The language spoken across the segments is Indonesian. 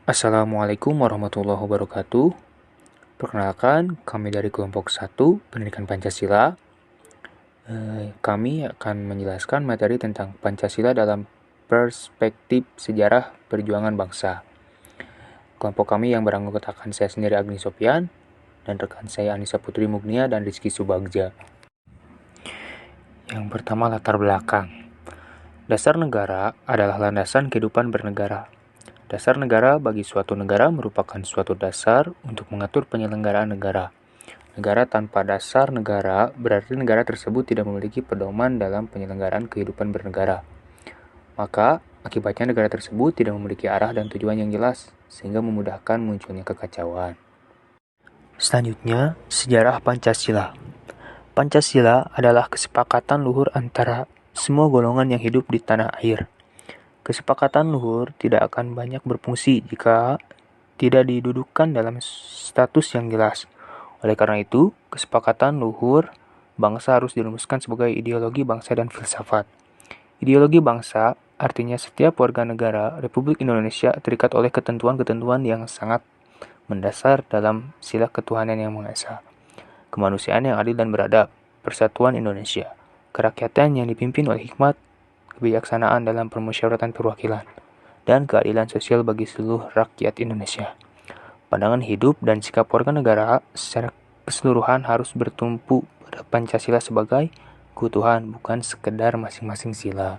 Assalamualaikum warahmatullahi wabarakatuh. Perkenalkan, kami dari kelompok 1 Pendidikan Pancasila. Kami akan menjelaskan materi tentang Pancasila dalam perspektif sejarah perjuangan bangsa. Kelompok kami yang beranggotakan saya sendiri Agni Sopian, dan rekan saya Anissa Putri Mugnia dan Rizky Subagja. Yang pertama, latar belakang. Dasar negara adalah landasan kehidupan bernegara. Dasar negara bagi suatu negara merupakan suatu dasar untuk mengatur penyelenggaraan negara. Negara tanpa dasar negara berarti negara tersebut tidak memiliki pedoman dalam penyelenggaraan kehidupan bernegara. Maka, akibatnya negara tersebut tidak memiliki arah dan tujuan yang jelas, sehingga memudahkan munculnya kekacauan. Selanjutnya, sejarah Pancasila. Pancasila adalah kesepakatan luhur antara semua golongan yang hidup di tanah air. Kesepakatan luhur tidak akan banyak berfungsi jika tidak didudukkan dalam status yang jelas. Oleh karena itu, kesepakatan luhur bangsa harus dirumuskan sebagai ideologi bangsa dan filsafat. Ideologi bangsa artinya setiap warga negara Republik Indonesia terikat oleh ketentuan-ketentuan yang sangat mendasar dalam sila ketuhanan yang Maha Esa, kemanusiaan yang adil dan beradab, persatuan Indonesia, kerakyatan yang dipimpin oleh hikmat, kebijaksanaan dalam permusyawaratan perwakilan, dan keadilan sosial bagi seluruh rakyat Indonesia. Pandangan hidup dan sikap warga negara secara keseluruhan harus bertumpu pada Pancasila sebagai keutuhan, bukan sekedar masing-masing sila.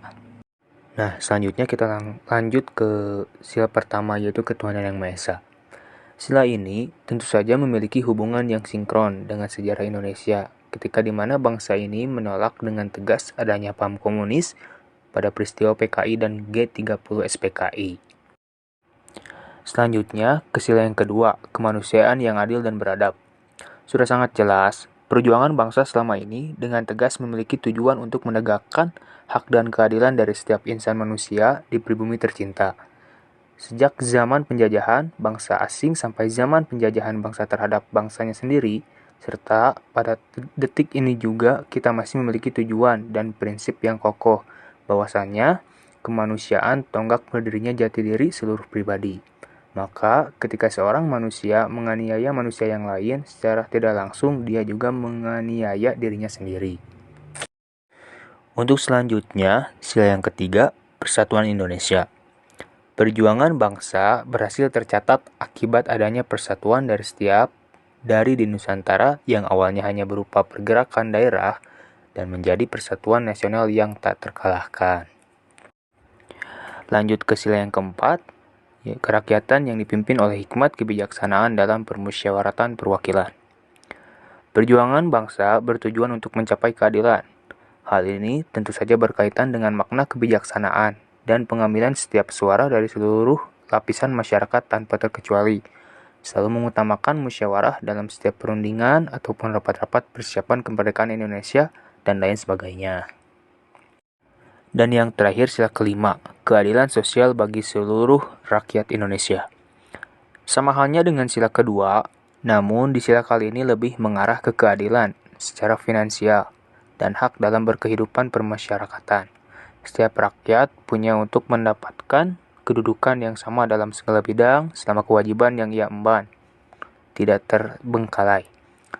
Nah, selanjutnya kita lanjut ke sila pertama, yaitu ketuhanan yang Maha Esa. Sila ini tentu saja memiliki hubungan yang sinkron dengan sejarah Indonesia, ketika di mana bangsa ini menolak dengan tegas adanya paham komunis pada peristiwa PKI dan G30 SPKI. Selanjutnya, ke sila yang kedua, kemanusiaan yang adil dan beradab. Sudah sangat jelas, perjuangan bangsa selama ini dengan tegas memiliki tujuan untuk menegakkan hak dan keadilan dari setiap insan manusia di pribumi tercinta. Sejak zaman penjajahan bangsa asing sampai zaman penjajahan bangsa terhadap bangsanya sendiri, serta pada detik ini juga kita masih memiliki tujuan dan prinsip yang kokoh, bahwasannya kemanusiaan tonggak berdirinya jati diri seluruh pribadi. Maka ketika seorang manusia menganiaya manusia yang lain, secara tidak langsung dia juga menganiaya dirinya sendiri. Untuk selanjutnya, sila yang ketiga, Persatuan Indonesia. Perjuangan bangsa berhasil tercatat akibat adanya persatuan dari di Nusantara yang awalnya hanya berupa pergerakan daerah dan menjadi persatuan nasional yang tak terkalahkan. Lanjut ke sila yang keempat, kerakyatan yang dipimpin oleh hikmat kebijaksanaan dalam permusyawaratan perwakilan. Perjuangan bangsa bertujuan untuk mencapai keadilan. Hal ini tentu saja berkaitan dengan makna kebijaksanaan dan pengambilan setiap suara dari seluruh lapisan masyarakat tanpa terkecuali, selalu mengutamakan musyawarah dalam setiap perundingan ataupun rapat-rapat persiapan kemerdekaan Indonesia dan lain sebagainya. Dan yang terakhir, sila kelima, keadilan sosial bagi seluruh rakyat Indonesia. Sama halnya dengan sila kedua, namun di sila kali ini lebih mengarah ke keadilan secara finansial dan hak dalam berkehidupan permasyarakatan. Setiap rakyat punya untuk mendapatkan kedudukan yang sama dalam segala bidang selama kewajiban yang ia emban tidak terbengkalai.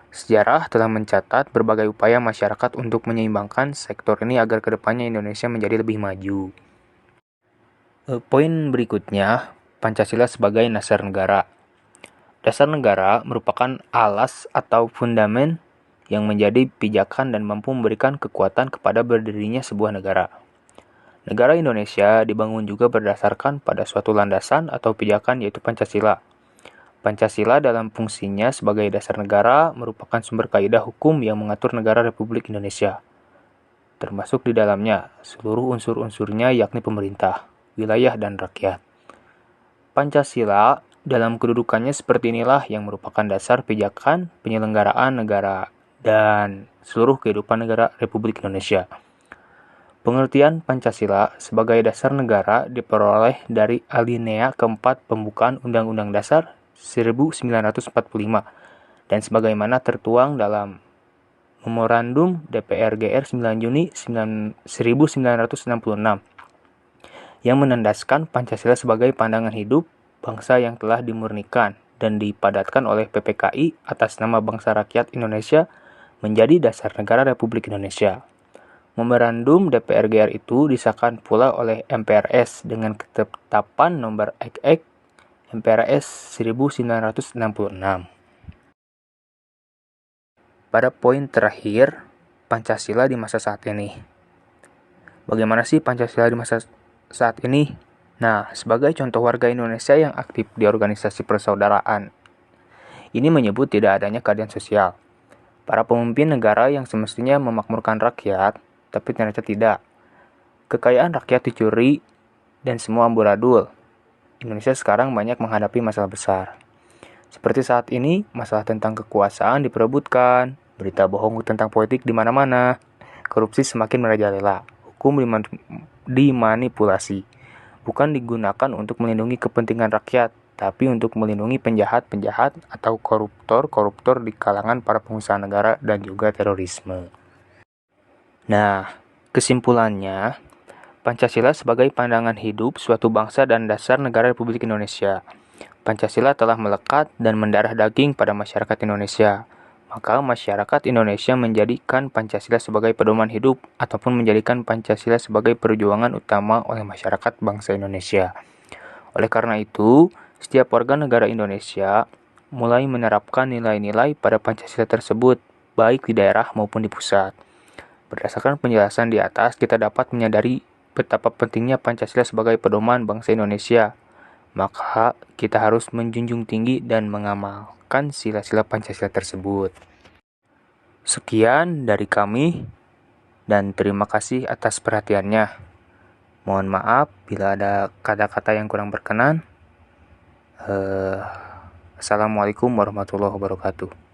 Sejarah telah mencatat berbagai upaya masyarakat untuk menyeimbangkan sektor ini agar kedepannya Indonesia menjadi lebih maju. Poin berikutnya, Pancasila sebagai dasar negara. Dasar negara merupakan alas atau fundamen yang menjadi pijakan dan mampu memberikan kekuatan kepada berdirinya sebuah negara. Negara Indonesia dibangun juga berdasarkan pada suatu landasan atau pijakan, yaitu Pancasila. Pancasila dalam fungsinya sebagai dasar negara merupakan sumber kaidah hukum yang mengatur negara Republik Indonesia. Termasuk di dalamnya seluruh unsur-unsurnya, yakni pemerintah, wilayah, dan rakyat. Pancasila dalam kedudukannya seperti inilah yang merupakan dasar pijakan penyelenggaraan negara dan seluruh kehidupan negara Republik Indonesia. Pengertian Pancasila sebagai dasar negara diperoleh dari alinea keempat pembukaan Undang-Undang Dasar 1945 dan sebagaimana tertuang dalam Memorandum DPR GR 9 Juni 1966 yang menandaskan Pancasila sebagai pandangan hidup bangsa yang telah dimurnikan dan dipadatkan oleh PPKI atas nama Bangsa Rakyat Indonesia menjadi dasar negara Republik Indonesia. Memorandum DPR GR itu disahkan pula oleh MPRS dengan ketetapan nomor XX MPRS 1966. Pada poin terakhir, Pancasila di masa saat ini. Bagaimana sih Pancasila di masa saat ini? Nah, sebagai contoh warga Indonesia yang aktif di organisasi persaudaraan, ini menyebut tidak adanya keadilan sosial. Para pemimpin negara yang semestinya memakmurkan rakyat, tapi ternyata tidak. Kekayaan rakyat dicuri dan semua amburadul. Indonesia sekarang banyak menghadapi masalah besar. Seperti saat ini, masalah tentang kekuasaan diperebutkan, berita bohong tentang politik di mana-mana, korupsi semakin merajalela, hukum dimanipulasi. Bukan digunakan untuk melindungi kepentingan rakyat, tapi untuk melindungi penjahat-penjahat atau koruptor-koruptor di kalangan para pengusaha negara dan juga terorisme. Nah, kesimpulannya, Pancasila sebagai pandangan hidup suatu bangsa dan dasar negara Republik Indonesia. Pancasila telah melekat dan mendarah daging pada masyarakat Indonesia. Maka masyarakat Indonesia menjadikan Pancasila sebagai pedoman hidup ataupun menjadikan Pancasila sebagai perjuangan utama oleh masyarakat bangsa Indonesia. Oleh karena itu, setiap warga negara Indonesia mulai menerapkan nilai-nilai pada Pancasila tersebut, baik di daerah maupun di pusat. Berdasarkan penjelasan di atas, kita dapat menyadari betapa pentingnya Pancasila sebagai pedoman bangsa Indonesia. Maka kita harus menjunjung tinggi dan mengamalkan sila-sila Pancasila tersebut. Sekian dari kami dan terima kasih atas perhatiannya. Mohon maaf bila ada kata-kata yang kurang berkenan. Assalamualaikum warahmatullahi wabarakatuh.